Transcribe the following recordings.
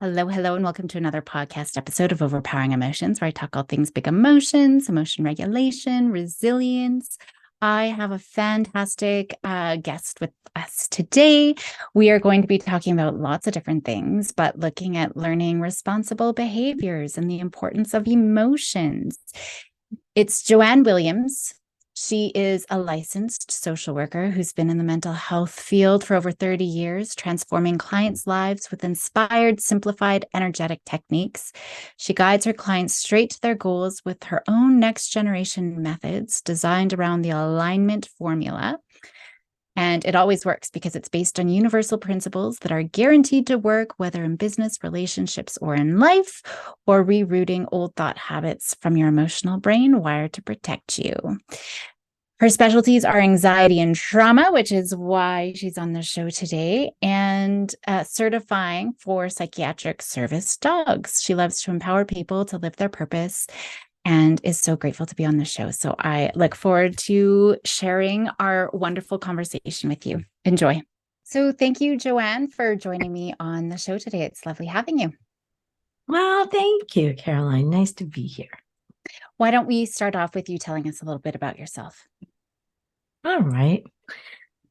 Hello, hello, and welcome to another podcast episode of Overpowering Emotions, where I talk all things big emotions, emotion regulation, resilience. I have a fantastic guest with us today. We are going to be talking about lots of different things, but looking at learning responsible behaviors and the importance of emotions. It's Joanne Williams. She is a licensed social worker who's been in the mental health field for over 30 years, transforming clients' lives with inspired, simplified, energetic techniques. She guides her clients straight to their goals with her own next generation methods designed around the alignment formula. And it always works because it's based on universal principles that are guaranteed to work, whether in business, relationships, or in life, or rerouting old thought habits from your emotional brain wired to protect you. Her specialties are anxiety and trauma, which is why she's on the show today, and certifying for psychiatric service dogs. She loves to empower people to live their purpose and is so grateful to be on the show. So I look forward to sharing our wonderful conversation with you. Enjoy. So thank you, Joanne, for joining me on the show today. It's lovely having you. Well, thank you, Caroline. Nice to be here. Why don't we start off with you telling us a little bit about yourself? All right.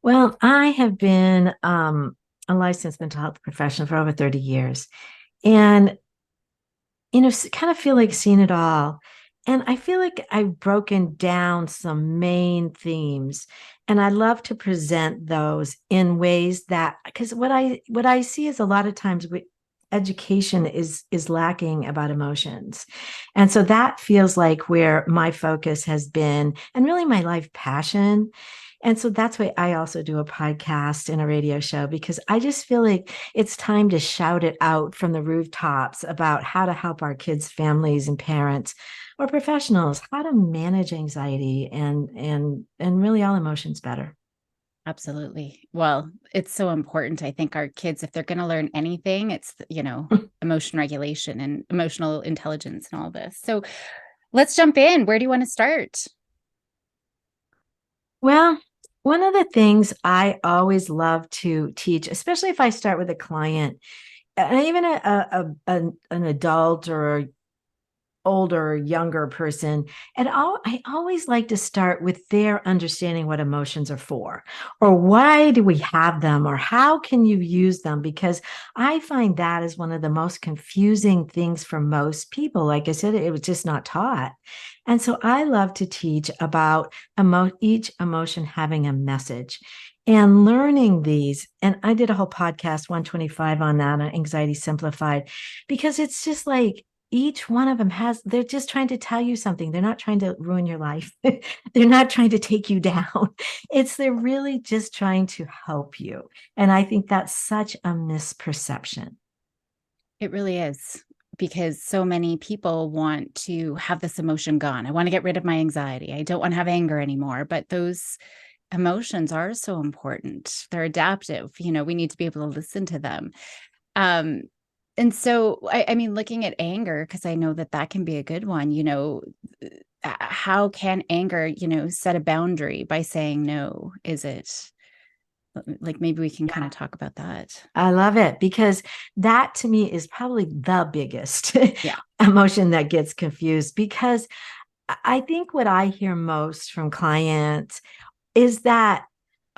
Well, I have been a licensed mental health professional for over 30 years. And, kind of feel like seeing it all. And I feel like I've broken down some main themes. And I love to present those in ways that, because what I see is a lot of times education is lacking about emotions. And so that feels like where my focus has been and really my life passion. And so that's why I also do a podcast and a radio show, because I just feel like it's time to shout it out from the rooftops about how to help our kids, families, and parents or professionals how to manage anxiety and really all emotions better. Absolutely. Well, it's so important. I think our kids, if they're going to learn anything, it's, emotion regulation and emotional intelligence and all this. So let's jump in. Where do you want to start? Well, one of the things I always love to teach, especially if I start with a client, and even an adult or older, younger person, I always like to start with their understanding what emotions are for, or why do we have them, or how can you use them? Because I find that is one of the most confusing things for most people. Like I said, it was just not taught. And so I love to teach about each emotion having a message and learning these. And I did a whole podcast 125 on that, on Anxiety Simplified, because it's just like, each one of them they're just trying to tell you something. They're not trying to ruin your life. They're not trying to take you down. They're really just trying to help you. And I think that's such a misperception. It really is, because so many people want to have this emotion gone. I want to get rid of my anxiety. I don't want to have anger anymore. But those emotions are so important. They're adaptive. We need to be able to listen to them. Um, and so, I mean, looking at anger, because I know that can be a good one, how can anger, set a boundary by saying no? Is it like, maybe we can kind of talk about that? I love it, because that to me is probably the biggest Yeah. emotion that gets confused, because I think what I hear most from clients is that,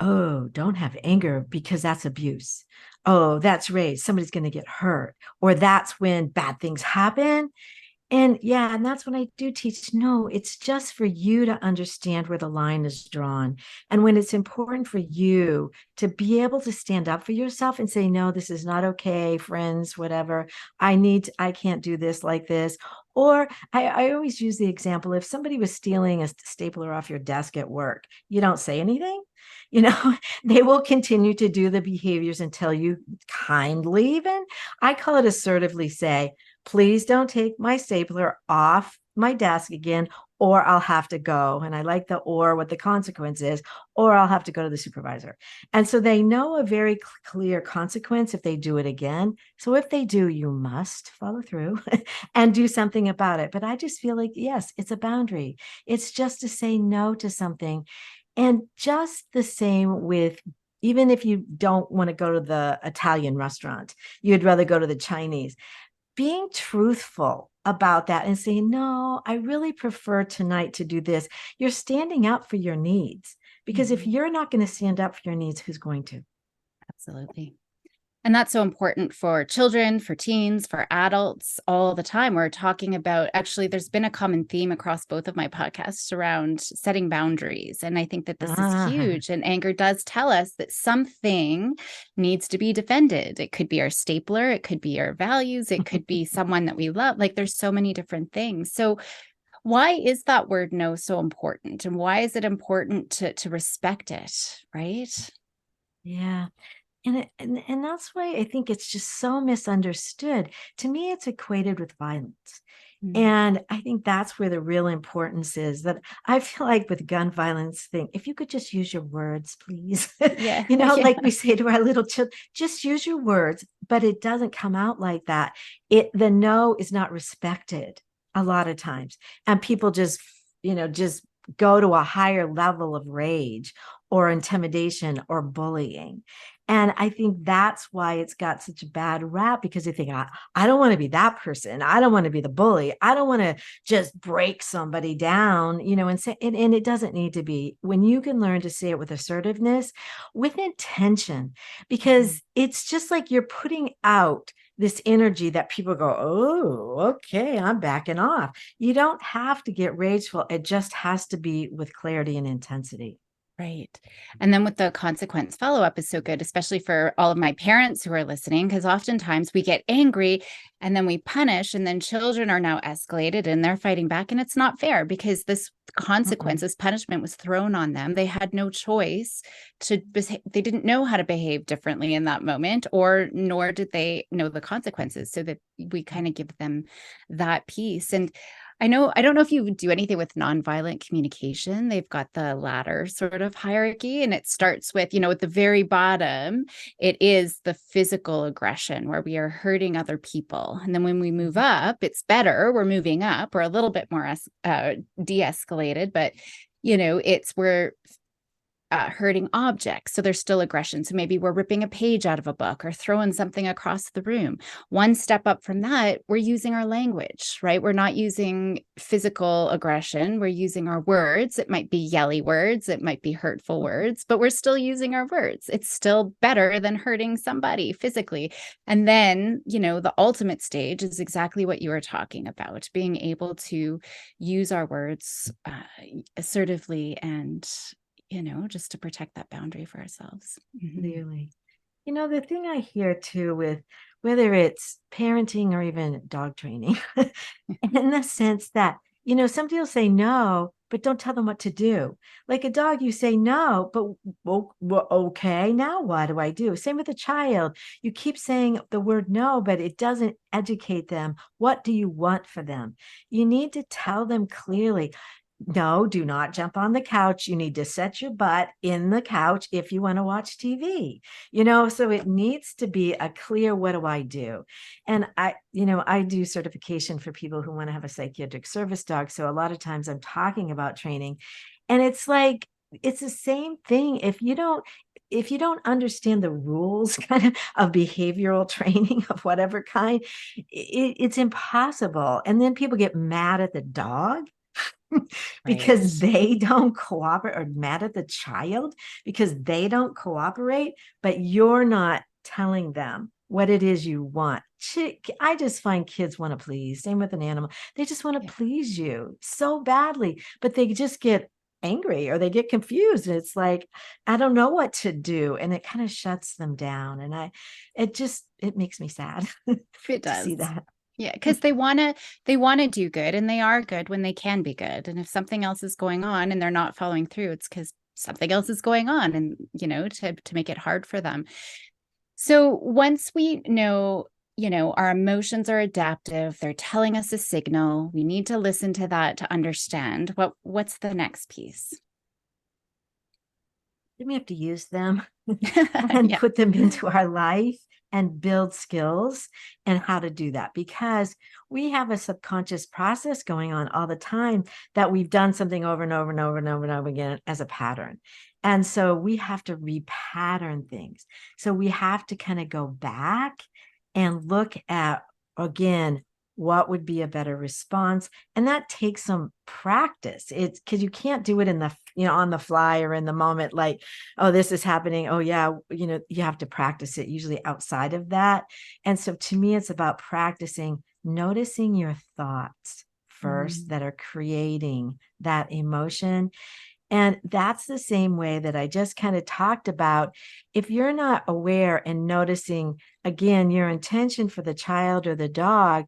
oh, don't have anger because that's abuse. Oh, that's rage. Somebody's going to get hurt. Or that's when bad things happen. And yeah, and that's when I do teach. No, it's just for you to understand where the line is drawn. And when it's important for you to be able to stand up for yourself and say, no, this is not okay, friends, whatever. I can't do this like this. Or I always use the example, if somebody was stealing a stapler off your desk at work, you don't say anything. They will continue to do the behaviors until you kindly, even, I call it assertively, say, please don't take my stapler off my desk again, or I'll have to go. And I like the or, what the consequence is, or I'll have to go to the supervisor. And so they know a very clear consequence if they do it again. So if they do, you must follow through and do something about it. But I just feel like, yes, it's a boundary. It's just to say no to something. And just the same with Even if you don't want to go to the Italian restaurant, you'd rather go to the Chinese. Being truthful about that and saying, no, I really prefer tonight to do this. You're standing up for your needs. Because if you're not going to stand up for your needs, who's going to? Absolutely. And that's so important for children, for teens, for adults all the time. We're talking about, actually, there's been a common theme across both of my podcasts around setting boundaries. And I think that this is huge. And anger does tell us that something needs to be defended. It could be our stapler, it could be our values, it could be someone that we love. Like there's so many different things. So why is that word no so important? And why is it important to respect it? Right? Yeah. And that's why I think it's just so misunderstood. To me, it's equated with violence. And I think that's where the real importance is, that I feel like with gun violence thing, if you could just use your words, please. Yeah. Like we say to our little children, just use your words, but it doesn't come out like that. The no is not respected a lot of times. And people just go to a higher level of rage or intimidation or bullying. And I think that's why it's got such a bad rap, because they think, I don't want to be that person. I don't want to be the bully. I don't want to just break somebody down, and say, and it doesn't need to be. When you can learn to say it with assertiveness, with intention, because it's just like you're putting out this energy that people go, oh, okay, I'm backing off. You don't have to get rageful. It just has to be with clarity and intensity. Right. And then with the consequence follow-up is so good, especially for all of my parents who are listening, because oftentimes we get angry and then we punish, and then children are now escalated and they're fighting back. And it's not fair because this consequence, this punishment was thrown on them. They had no choice they didn't know how to behave differently in that moment, or nor did they know the consequences, so that we kind of give them that piece. And I don't know if you do anything with nonviolent communication. They've got the ladder sort of hierarchy, and it starts with, at the very bottom, it is the physical aggression where we are hurting other people. And then when we move up, it's better. We're moving up. We're a little bit more de-escalated, but it's where hurting objects. So there's still aggression. So maybe we're ripping a page out of a book or throwing something across the room. One step up from that, we're using our language, right? We're not using physical aggression. We're using our words. It might be yelly words. It might be hurtful words, but we're still using our words. It's still better than hurting somebody physically. And then, the ultimate stage is exactly what you were talking about, being able to use our words assertively and just to protect that boundary for ourselves. Clearly. The thing I hear too, with whether it's parenting or even dog training, in the sense that, somebody will say no, but don't tell them what to do. Like a dog, you say no, but well, okay, now what do I do? Same with a child. You keep saying the word no, but it doesn't educate them. What do you want for them? You need to tell them clearly. No, do not jump on the couch. You need to set your butt in the couch if you want to watch TV. So it needs to be a clear, what do I do? And I do certification for people who want to have a psychiatric service dog. So a lot of times I'm talking about training, and it's like, it's the same thing. If you don't understand the rules kind of behavioral training of whatever kind, it's impossible. And then people get mad at the dog because they don't cooperate, or mad at the child because they don't cooperate, but you're not telling them what it is you want. I just find kids want to please. Same with an animal. They just want to please you so badly, but they just get angry or they get confused. And it's like, I don't know what to do. And it kind of shuts them down. And it makes me sad It to does. see that. Yeah, because they want to do good, and they are good when they can be good. And if something else is going on and they're not following through, it's because something else is going on, and to make it hard for them. So once we know, our emotions are adaptive, they're telling us a signal, we need to listen to that to understand what's the next piece. then we have to use them and Yeah. put them into our life and build skills and how to do that, because we have a subconscious process going on all the time that we've done something over and over and over and over and over again as a pattern. And so we have to repattern things. So we have to kind of go back and look at, again, what would be a better response. And that takes some practice. It's because you can't do it in the, on the fly or in the moment, like, oh, this is happening. Oh yeah. You have to practice it usually outside of that. And so to me, it's about practicing noticing your thoughts first that are creating that emotion. And that's the same way that I just kind of talked about. If you're not aware and noticing, again, your intention for the child or the dog,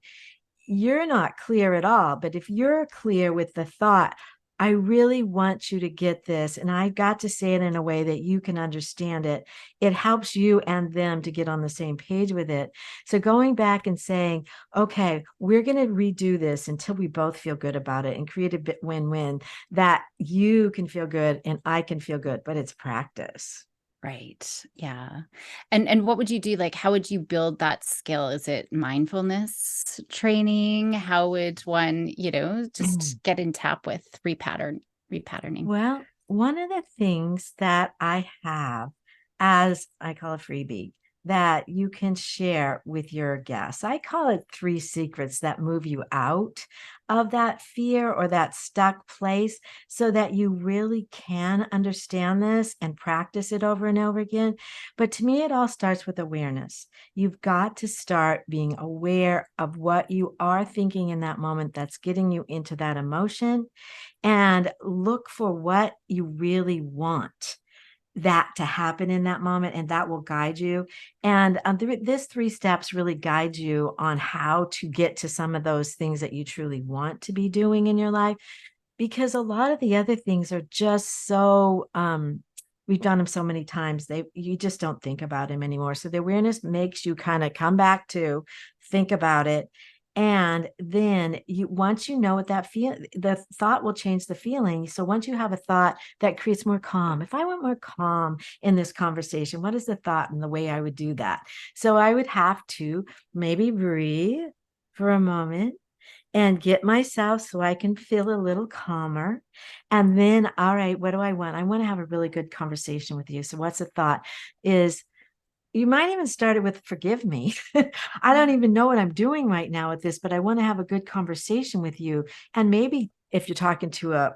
you're not clear at all. But if you're clear with the thought, I really want you to get this, and I got to say it in a way that you can understand it, it helps you and them to get on the same page with it. So going back and saying, okay, we're going to redo this until we both feel good about it and create a bit win-win, that you can feel good and I can feel good, but it's practice. Right. Yeah. And what would you do? Like, how would you build that skill? Is it mindfulness training? How would one, just get in tap with repatterning? Well, one of the things that I have, as I call a freebie, that you can share with your guests, I call it 3 secrets that move you out of that fear or that stuck place, so that you really can understand this and practice it over and over again. But to me, it all starts with awareness. You've got to start being aware of what you are thinking in that moment that's getting you into that emotion, and look for what you really want that to happen in that moment, and that will guide you. And this 3 steps really guide you on how to get to some of those things that you truly want to be doing in your life, because a lot of the other things are just so we've done them so many times, you just don't think about them anymore. So the awareness makes you kind of come back to think about it. And then once you know what that feel, the thought will change the feeling. So once you have a thought that creates more calm, if I want more calm in this conversation, what is the thought and the way I would do that? So I would have to maybe breathe for a moment and get myself so I can feel a little calmer. And then, all right, what do I want? I want to have a really good conversation with you. So what's the thought is, you might even start it with forgive me. I don't even know what I'm doing right now with this, but I want to have a good conversation with you. And maybe if you're talking to a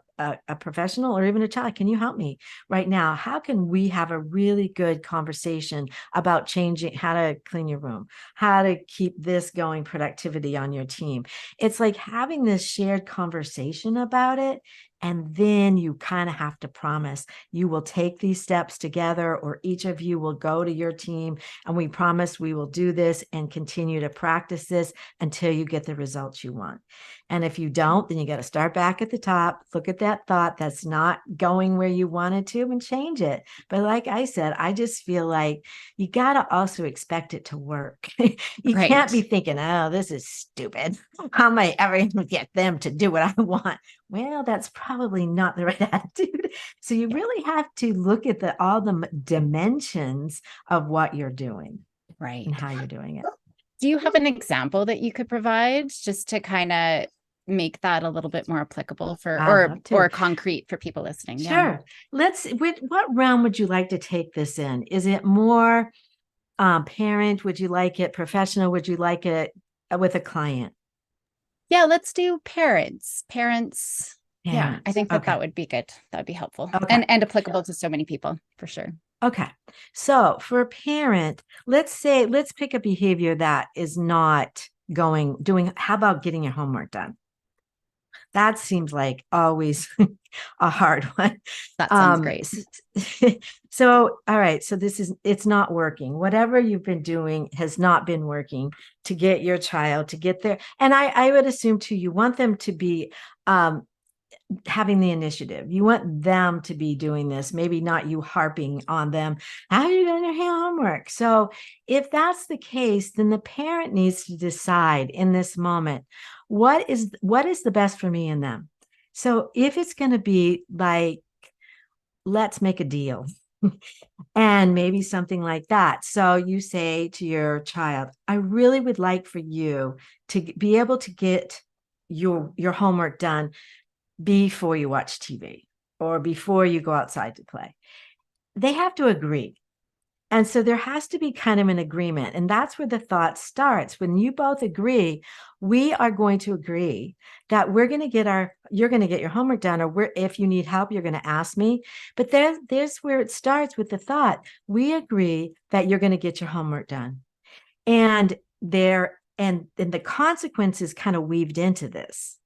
professional or even a child, can you help me right now? How can we have a really good conversation about changing how to clean your room, how to keep this going, productivity on your team? It's like having this shared conversation about it. And then you kind of have to promise you will take these steps together, or each of you will go to your team, and we promise we will do this and continue to practice this until you get the results you want. And if you don't, then you got to start back at the top, look at that thought that's not going where you wanted to, and change it. But like I said, I just feel like you got to also expect it to work. You can't be Right. thinking, oh, this is stupid. How am I ever going to get them to do what I want? Well, that's probably not the right attitude. So you Yeah. really have to look at all the dimensions of what you're doing and Right. how you're doing it. Do you have an example that you could provide just to kind of make that a little bit more applicable for I'd or love to. or concrete for people listening? Yeah. Sure. What realm would you like to take this in? Is it more parent? Would you like it professional? Would you like it with a client? Yeah, let's do parents. Parents. Yeah, I Parents. think that Okay. that would be good. That would be helpful Okay. and applicable to so many people for sure. Okay. So for a parent, let's pick a behavior that is not doing, how about getting your homework done? That seems like always a hard one. That sounds great. So, all right. So it's not working. Whatever you've been doing has not been working to get your child to get there. And I would assume too, you want them to be um, having the initiative. You want them to be doing this, maybe not you harping on them. How are you doing your homework? So if that's the case, then the parent needs to decide in this moment, what is the best for me and them? So if it's going to be like, let's make a deal. And maybe something like that. So you say to your child, I really would like for you to be able to get your homework done before you watch TV or before you go outside to play. They have to agree. And so there has to be kind of an agreement. And that's where the thought starts. When you both agree, we are going to agree that you're going to get your homework done, or if you need help, you're going to ask me. But there's where it starts with the thought. We agree that you're going to get your homework done. And and the consequences kind of weaved into this,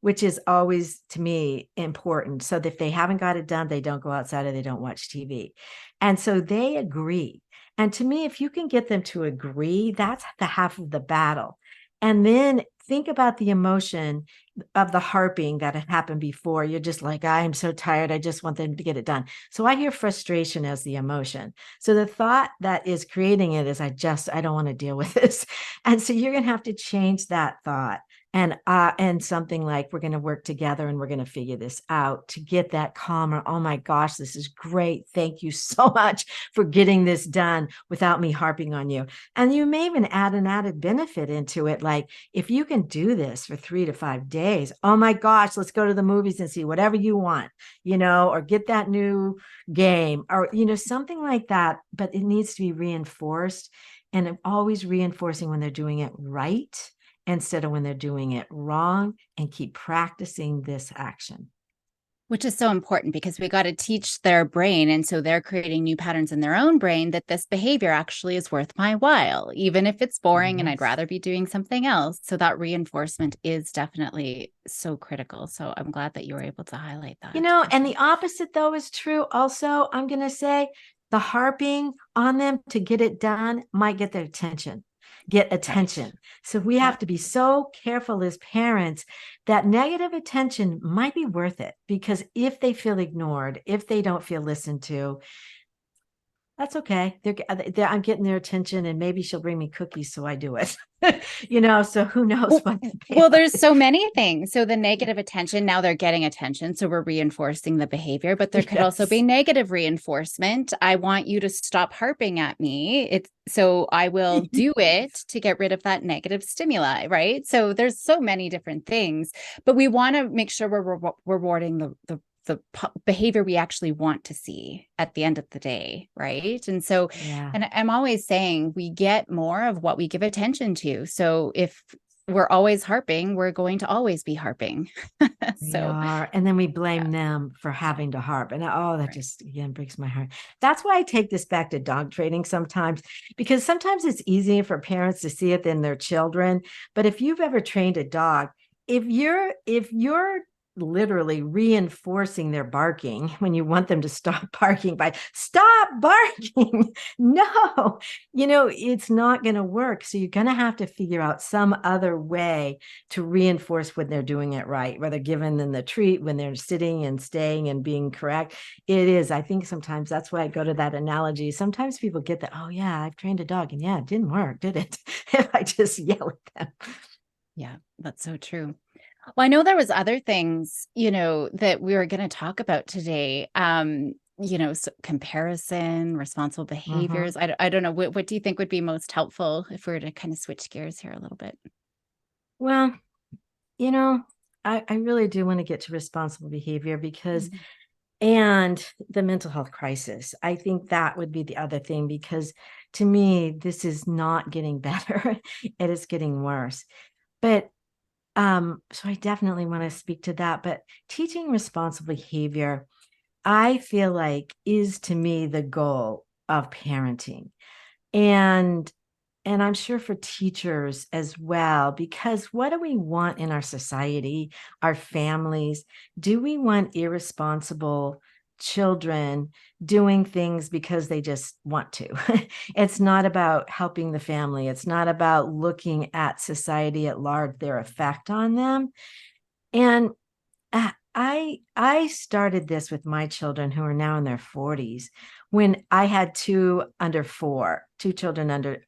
which is always to me important. So that if they haven't got it done, they don't go outside or they don't watch TV. And so they agree. And to me, if you can get them to agree, that's the half of the battle. And then think about the emotion of the harping that had happened before. You're just like, I'm so tired. I just want them to get it done. So I hear frustration as the emotion. So the thought that is creating it is, I don't want to deal with this. And so you're going to have to change that thought. And something like, we're going to work together and we're going to figure this out to get that calmer. Oh my gosh, this is great. Thank you so much for getting this done without me harping on you. And you may even add an added benefit into it. Like, if you can do this for 3 to 5 days, oh my gosh, let's go to the movies and see whatever you want, or get that new game, or, something like that. But it needs to be reinforced, and I'm always reinforcing when they're doing it right instead of when they're doing it wrong, and keep practicing this action. Which is so important, because we got to teach their brain. And so they're creating new patterns in their own brain that this behavior actually is worth my while, even if it's boring and I'd rather be doing something else. So that reinforcement is definitely so critical. So I'm glad that you were able to highlight that. And the opposite, though, is true. Also, I'm going to say the harping on them to get it done might get their attention. Right. So we have to be so careful as parents that negative attention might be worth it, because if they feel ignored, if they don't feel listened to, that's okay. I'm getting their attention, and maybe she'll bring me cookies, so I do it. So who knows what? Well, there's so many things. So the negative attention, now they're getting attention, so we're reinforcing the behavior, but there could also be negative reinforcement. I want you to stop harping at me. So I will do it to get rid of that negative stimuli, right? So there's so many different things, but we want to make sure we're rewarding the behavior we actually want to see at the end of the day, right? And so, and I'm always saying we get more of what we give attention to. So if we're always harping, we're going to always be harping. And then we blame them for having to harp. And that just, again, breaks my heart. That's why I take this back to dog training sometimes, because sometimes it's easier for parents to see it than their children. But if you've ever trained a dog, if you're literally reinforcing their barking when you want them to stop barking by stop barking, no, it's not going to work. So you're going to have to figure out some other way to reinforce when they're doing it right, whether giving them the treat, when they're sitting and staying and being correct. I think sometimes that's why I go to that analogy. Sometimes people get that, oh yeah, I've trained a dog, and it didn't work, did it? If I just yell at them. Yeah, that's so true. Well, I know there was other things, that we were going to talk about today. So comparison, responsible behaviors. I don't know. What do you think would be most helpful if we were to kind of switch gears here a little bit? Well, I really do want to get to responsible behavior, because and the mental health crisis. I think that would be the other thing, because to me, this is not getting better. It is getting worse. But so I definitely want to speak to that. But teaching responsible behavior, I feel like, is to me the goal of parenting. And I'm sure for teachers as well, because what do we want in our society, our families? Do we want irresponsible children doing things because they just want to? It's not about helping the family. It's not about looking at society at large, their effect on them. And I started this with my children, who are now in their 40s, when I had two children under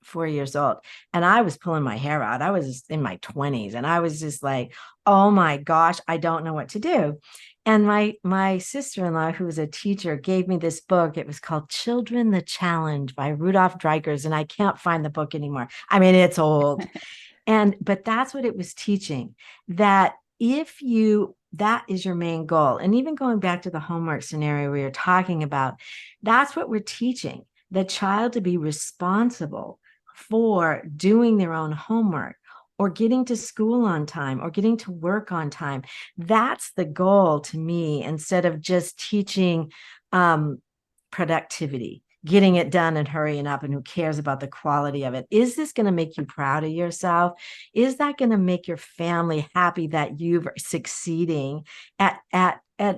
4 years old, and I was pulling my hair out. I was in my 20s, and I was just like, oh my gosh, I don't know what to do. And my sister-in-law, who was a teacher, gave me this book. It was called Children the Challenge by Rudolph Dreikurs, and I can't find the book anymore. I mean, it's old. But that's what it was teaching, that if you, that is your main goal. And even going back to the homework scenario we were talking about, that's what we're teaching the child to be responsible for doing their own homework or getting to school on time or getting to work on time. That's the goal to me, instead of just teaching productivity, getting it done and hurrying up, and who cares about the quality of it. Is this going to make you proud of yourself? Is that going to make your family happy that you're succeeding at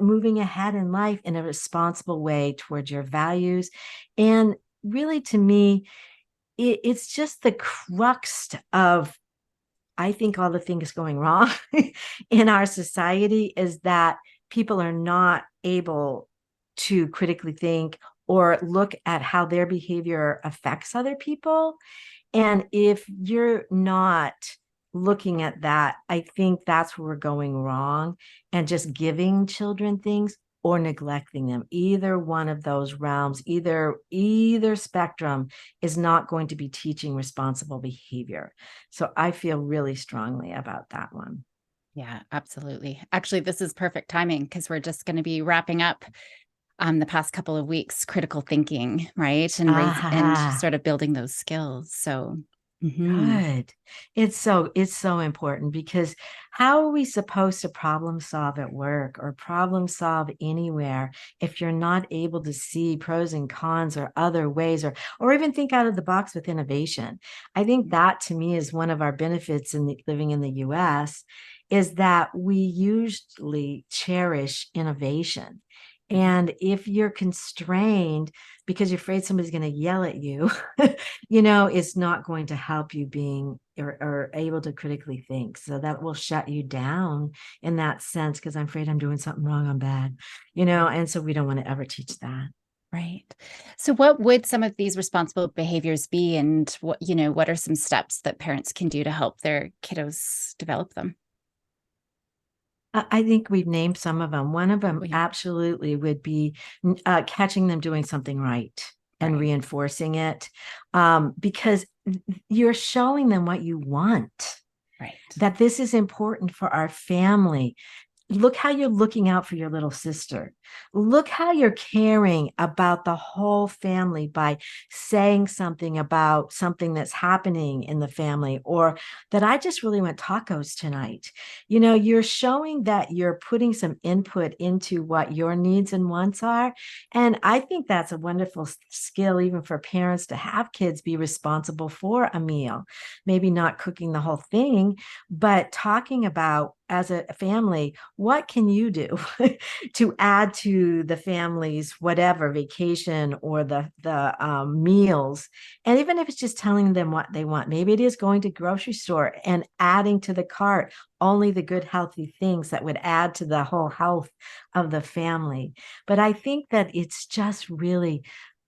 moving ahead in life in a responsible way towards your values? And really, to me, it's just the crux of, I think, all the things going wrong in our society, is that people are not able to critically think or look at how their behavior affects other people. And if you're not looking at that, I think that's where we're going wrong, and just giving children things or neglecting them. Either one of those realms, either spectrum is not going to be teaching responsible behavior. So I feel really strongly about that one. Yeah, absolutely. Actually, this is perfect timing because we're just going to be wrapping up the past couple of weeks, critical thinking, right? And sort of building those skills. So good. It's so important, because how are we supposed to problem solve at work or problem solve anywhere if you're not able to see pros and cons or other ways, or even think out of the box with innovation? I think that, to me, is one of our benefits in living in the US, is that we usually cherish innovation. And if you're constrained because you're afraid somebody's going to yell at you, it's not going to help you being or able to critically think. So that will shut you down in that sense, because I'm afraid I'm doing something wrong, I'm bad, and so we don't want to ever teach that. right. So what would some of these responsible behaviors be, and what are some steps that parents can do to help their kiddos develop them? I think we've named some of them. One of them Yeah. absolutely would be catching them doing something right and Right. reinforcing it, because you're showing them what you want, Right. that this is important for our family. Look how you're looking out for your little sister. Look how you're caring about the whole family by saying something about something that's happening in the family, or that I just really want tacos tonight. You're showing that you're putting some input into what your needs and wants are. And I think that's a wonderful skill, even for parents, to have kids be responsible for a meal. Maybe not cooking the whole thing, but talking about, as a family, what can you do to add to the family's whatever vacation or the meals? And even if it's just telling them what they want, maybe it is going to grocery store and adding to the cart only the good, healthy things that would add to the whole health of the family. But I think that it's just really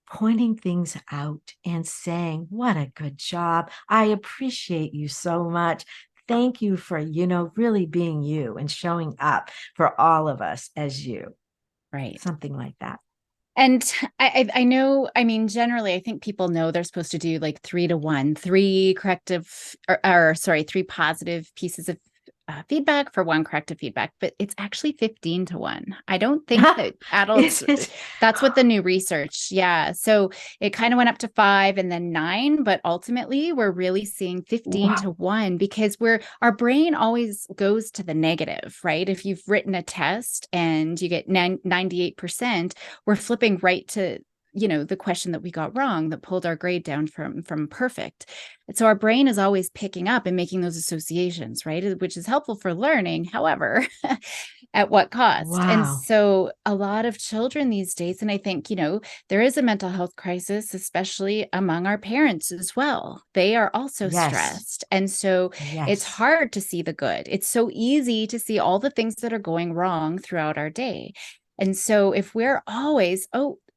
pointing things out and saying, what a good job. I appreciate you so much. Thank you for, really being you and showing up for all of us as you. Right. Something like that. And I know, I mean, generally, I think people know they're supposed to do like 3 to 1, three corrective or sorry, 3 positive pieces of feedback for 1 corrective feedback, but it's actually 15 to 1. I don't think that adults, that's what the new research. Yeah. So it kind of went up to 5 and then 9, but ultimately we're really seeing 15 to 1 because our brain always goes to the negative, right? If you've written a test and you get 98%, we're flipping right to the question that we got wrong that pulled our grade down from perfect. And so our brain is always picking up and making those associations, right? Which is helpful for learning. However, at what cost? And Wow. so a lot of children these days, and I think, there is a mental health crisis, especially among our parents as well. They are also Yes. stressed. And so it's Yes. hard to see the good. It's so easy to see all the things that are going wrong throughout our day. And so if we're always,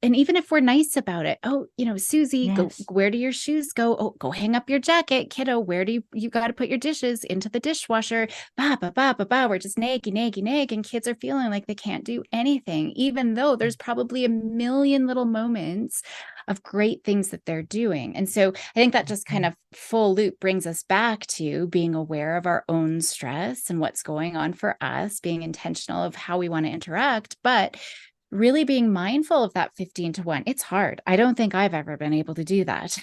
and even if we're nice about it, oh, Susie, go, Yes. where do your shoes go? Oh, go hang up your jacket, kiddo. Where do you got to put your dishes into the dishwasher? Ba, ba, ba, ba, ba. We're just nag, and kids are feeling like they can't do anything, even though there's probably a million little moments of great things that they're doing. And so I think that just kind of full loop brings us back to being aware of our own stress and what's going on for us, being intentional of how we want to interact, but really being mindful of that 15 to 1. It's hard. I don't think I've ever been able to do that.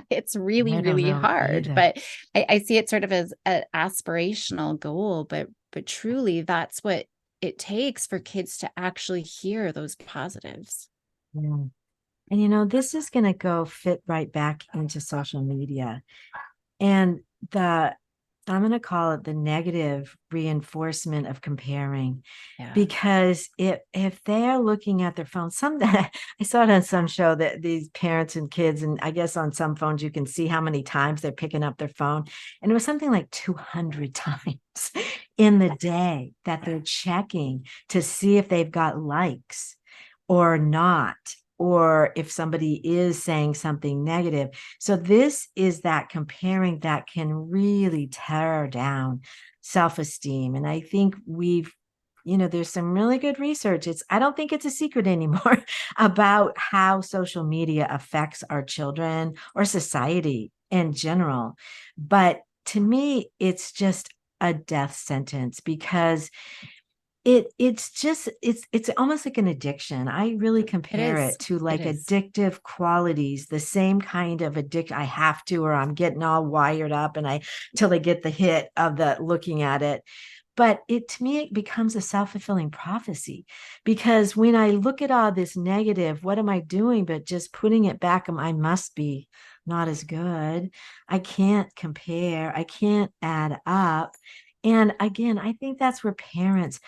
It's really, I don't really know hard, either. but I see it sort of as an aspirational goal, but truly that's what it takes for kids to actually hear those positives. Yeah. And this is going to go fit right back into social media. And I'm going to call it the negative reinforcement of comparing, Yeah. because if they are looking at their phone, I saw it on some show that these parents and kids, and I guess on some phones you can see how many times they're picking up their phone, and it was something like 200 times in the day that they're checking to see if they've got likes or not, or if somebody is saying something negative. So this is that comparing that can really tear down self-esteem. And I think there's some really good research. I don't think it's a secret anymore about how social media affects our children or society in general. But to me, it's just a death sentence, because it's almost like an addiction. I really It compare is. it to It like is. addictive qualities, the same kind of addict. I have to, or I'm getting all wired up and till I get the hit of the looking at it. But to me, it becomes a self-fulfilling prophecy, because when I look at all this negative, what am I doing but just putting it back? I must be not as good. I can't compare. I can't add up. And again, I think that's where parents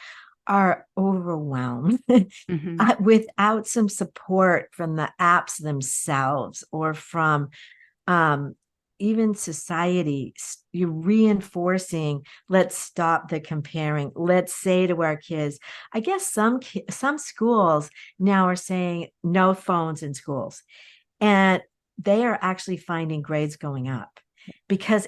are overwhelmed Mm-hmm. without some support from the apps themselves, or from um, even society. You're reinforcing, let's stop the comparing. Let's say to our kids, I guess some schools now are saying no phones in schools, and they are actually finding grades going up,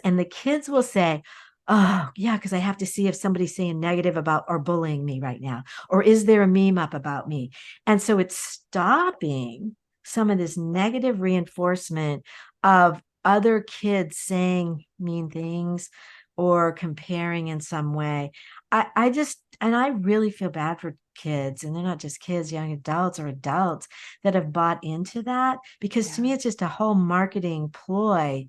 and the kids will say, oh yeah, because I have to see if somebody's saying negative about or bullying me right now, or is there a meme up about me. And so it's stopping some of this negative reinforcement of other kids saying mean things or comparing in some way. I really feel bad for kids, and they're not just kids, young adults or adults that have bought into that, because to Yeah. me it's just a whole marketing ploy.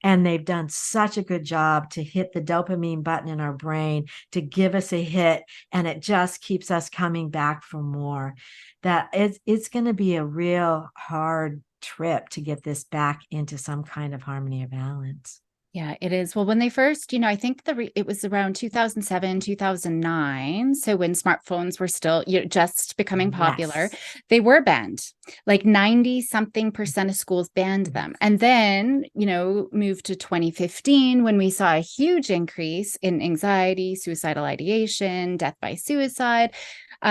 And they've done such a good job to hit the dopamine button in our brain to give us a hit, and it just keeps us coming back for more. That it's going to be a real hard trip to get this back into some kind of harmony or balance. Yeah, it is. Well, when they first, I think it was around 2007, 2009. So when smartphones were still, just becoming popular, Yes. they were banned. Like 90 something percent of schools banned them. And then, moved to 2015 when we saw a huge increase in anxiety, suicidal ideation, death by suicide.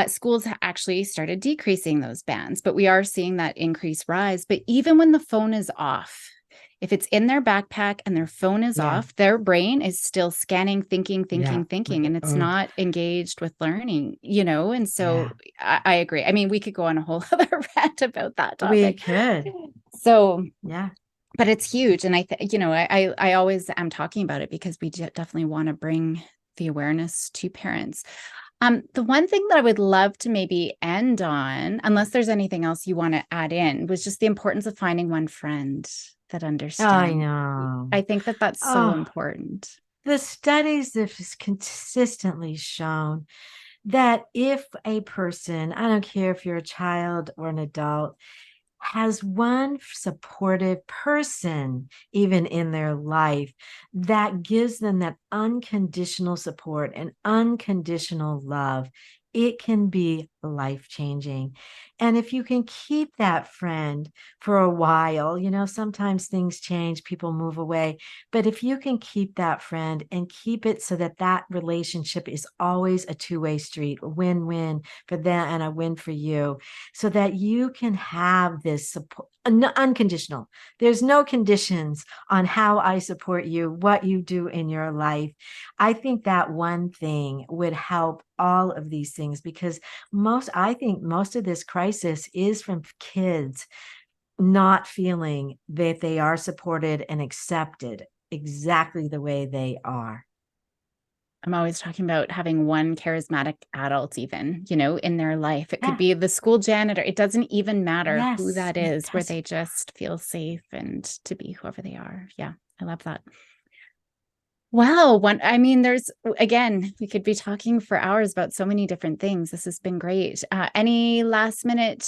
Schools actually started decreasing those bans, but we are seeing that increase rise. But even when the phone is off, if it's in their backpack and their phone is Yeah. off, their brain is still scanning, thinking, Yeah. and it's Oh, not engaged with learning, And so yeah. I agree. I mean, we could go on a whole other rant about that We topic. could. So, Yeah. but it's huge. And I always am talking about it because we definitely want to bring the awareness to parents. The one thing that I would love to maybe end on, unless there's anything else you want to add in, was just the importance of finding one friend that I understands. know. I think that that's so Oh, important. the studies have just consistently shown that if a person, I don't care if you're a child or an adult, has one supportive person, even in their life, that gives them that unconditional support and unconditional love, it can be life-changing. And if you can keep that friend for a while, sometimes things change, people move away. But if you can keep that friend and keep it so that that relationship is always a two-way street, a win-win for them and a win for you, so that you can have this support, unconditional. There's no conditions on how I support you, what you do in your life. I think that one thing would help all of these things, because I think most of this crisis is from kids not feeling that they are supported and accepted exactly the way they are. I'm always talking about having one charismatic adult, even, in their life. It could be the school janitor. It doesn't even matter who that is, where they just feel safe and to be whoever they are. Yeah, I love that. Wow. Again, we could be talking for hours about so many different things. This has been great. Any last minute?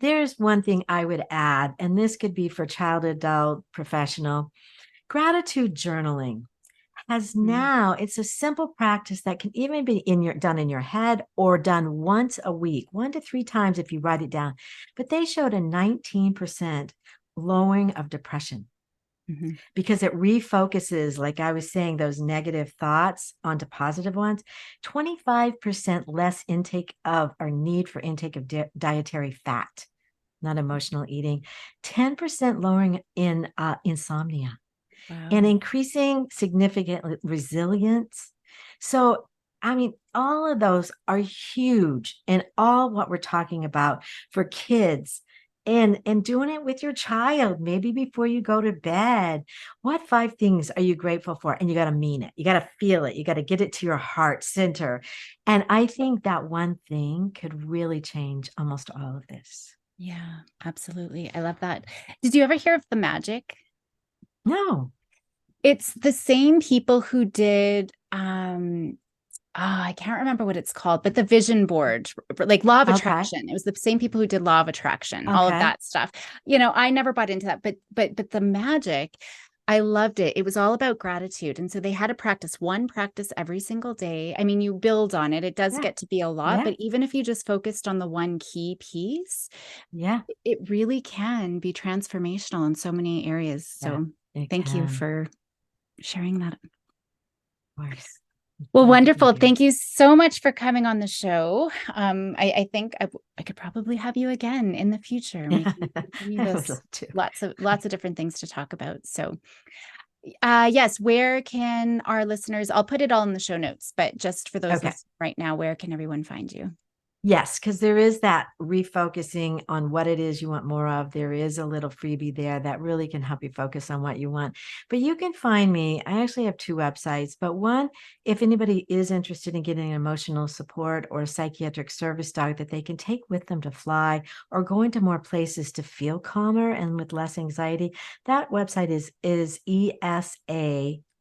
There's one thing I would add, and this could be for child, adult, professional. Gratitude journaling has now, it's a simple practice that can even be done in your head or done once a week, 1 to 3 times if you write it down. But they showed a 19% lowering of depression. Because it refocuses, like I was saying, those negative thoughts onto positive ones. 25% less intake of or need for intake of dietary fat, not emotional eating. 10% lowering in insomnia. Wow. And increasing significant resilience. So, all of those are huge in all what we're talking about for kids. And doing it with your child, maybe before you go to bed. What 5 things are you grateful for? And you got to mean it. You got to feel it. You got to get it to your heart center. And I think that one thing could really change almost all of this. Yeah, absolutely. I love that. Did you ever hear of the magic? No. It's the same people who did I can't remember what it's called, but the vision board, like law of attraction. It was the same people who did law of attraction, all of that stuff. I never bought into that, but the magic, I loved it. It was all about gratitude. And so they had to one practice every single day. You build on it. It does get to be a lot, but even if you just focused on the one key piece, it really can be transformational in so many areas. So thank you for sharing that. Of course. Well, wonderful. Thank you so much for coming on the show. I think I could probably have you again in the future. We can continue this. Lots of different things to talk about. So yes, where can our listeners, I'll put it all in the show notes, but just for those listening right now, where can everyone find you? Yes, because there is that refocusing on what it is you want more of. There is a little freebie there that really can help you focus on what you want. But you can find me. I actually have 2 websites, but one, if anybody is interested in getting emotional support or a psychiatric service dog that they can take with them to fly or go into more places to feel calmer and with less anxiety, that website is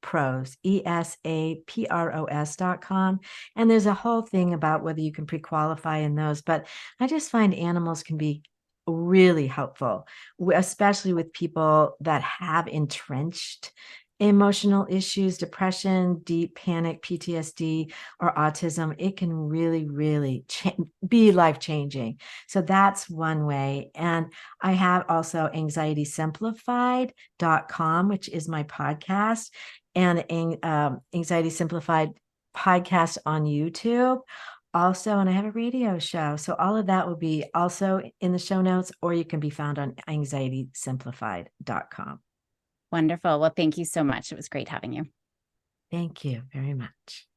ESAPROS.com. And there's a whole thing about whether you can pre-qualify in those, but I just find animals can be really helpful, especially with people that have entrenched emotional issues, depression, deep panic, PTSD, or autism. It can really, really be life-changing. So that's one way. And I have also anxietysimplified.com, which is my podcast, and Anxiety Simplified podcast on YouTube also, and I have a radio show. So all of that will be also in the show notes, or you can be found on anxietysimplified.com. Wonderful. Well, thank you so much. It was great having you. Thank you very much.